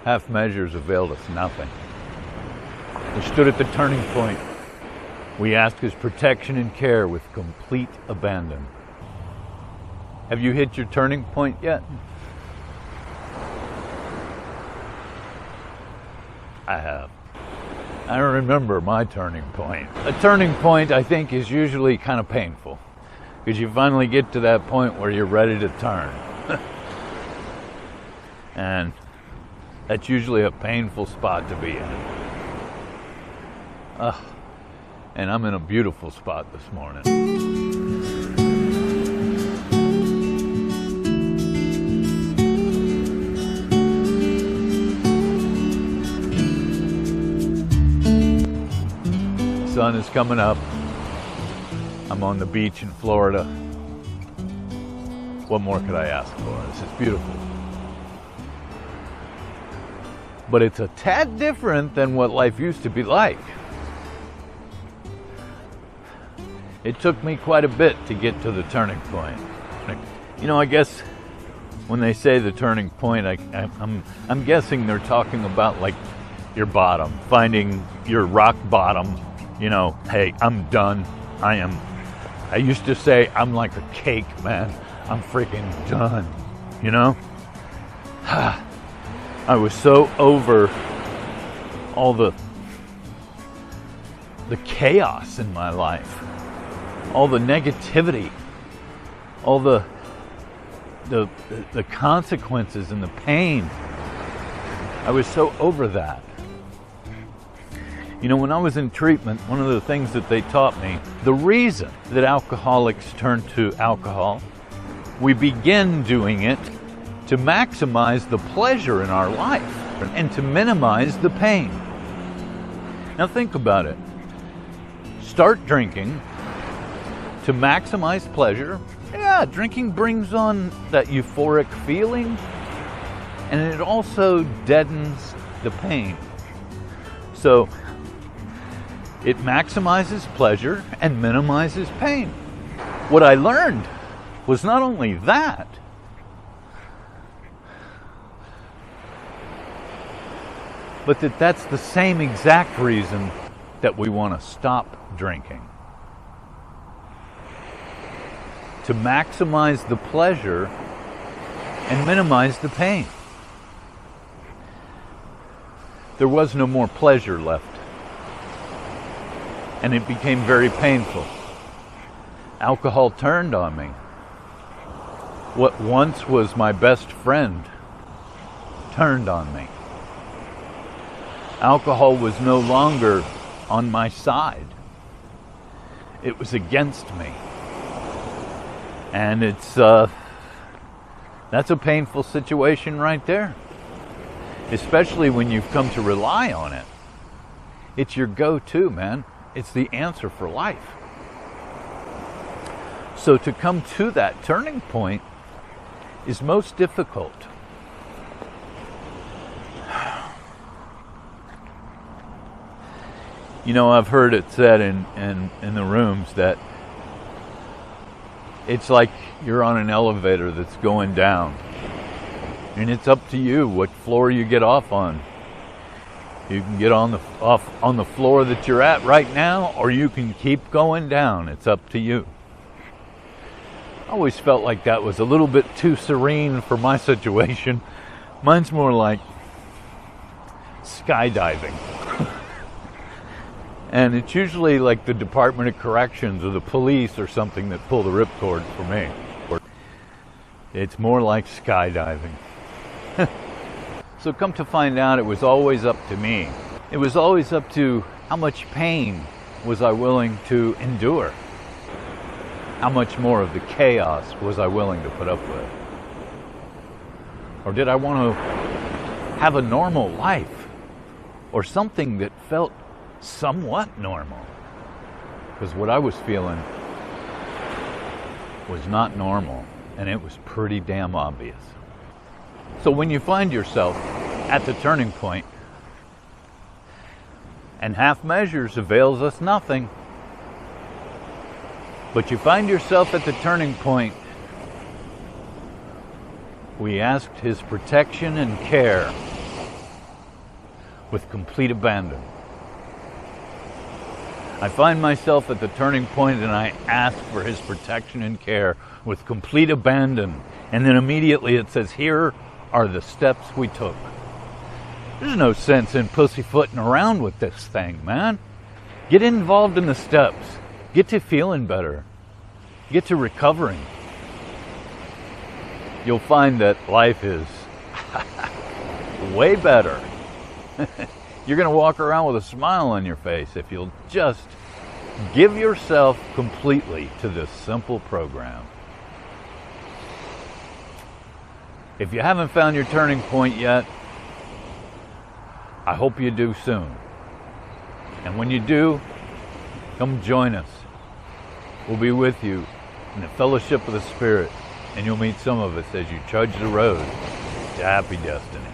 Half measures availed us nothing. We stood at the turning point. We asked his protection and care with complete abandon. Have you hit your turning point yet? I have. I remember my turning point. A turning point, I think, is usually kind of painful because you finally get to that point where you're ready to turn. And that's usually a painful spot to be in. And I'm in a beautiful spot this morning. The sun is coming up. I'm on the beach in Florida. What more could I ask for? This is beautiful. But it's a tad different than what life used to be like. It took me quite a bit to get to the turning point. You know, I guess when they say the turning point, I'm guessing they're talking about like your bottom, finding your rock bottom. You know, hey, I'm done. I used to say I'm like a cake, man. I'm freaking done, you know? I was so over all the chaos in my life, all the negativity, all the consequences and the pain. I was so over that. You know, when I was in treatment, one of the things that they taught me, the reason that alcoholics turn to alcohol, we begin doing it to maximize the pleasure in our life and to minimize the pain. Now think about it. Start drinking to maximize pleasure. Yeah, drinking brings on that euphoric feeling, and it also deadens the pain. So it maximizes pleasure and minimizes pain. What I learned was not only that, but that's the same exact reason that we want to stop drinking. To maximize the pleasure and minimize the pain. There was no more pleasure left, and it became very painful. Alcohol turned on me. What once was my best friend turned on me. Alcohol was no longer on my side. It was against me. And that's a painful situation right there. Especially when you've come to rely on it. It's your go-to, man. It's the answer for life. So to come to that turning point is most difficult. You know, I've heard it said in the rooms that it's like you're on an elevator that's going down. And it's up to you what floor you get off on. You can get on the floor that you're at right now, or you can keep going down. It's up to you. I always felt like that was a little bit too serene for my situation. Mine's more like skydiving. And it's usually like the Department of Corrections or the police or something that pull the ripcord for me. It's more like skydiving. So come to find out, it was always up to me. It was always up to how much pain was I willing to endure. How much more of the chaos was I willing to put up with? Or did I want to have a normal life? Or something that felt somewhat normal? Because what I was feeling was not normal, and it was pretty damn obvious. So when you find yourself at the turning point, and half measures avails us nothing, but you find yourself at the turning point, we asked his protection and care with complete abandon. I find myself at the turning point and I ask for his protection and care with complete abandon. And then immediately it says, here are the steps we took. There's no sense in pussyfooting around with this thing, man. Get involved in the steps. Get to feeling better. Get to recovering. You'll find that life is way better. You're going to walk around with a smile on your face if you'll just give yourself completely to this simple program. If you haven't found your turning point yet, I hope you do soon. And when you do, come join us. We'll be with you in the fellowship of the Spirit, and you'll meet some of us as you trudge the road to happy destiny.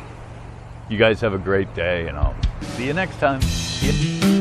You guys have a great day, and I'll see you next time. See ya.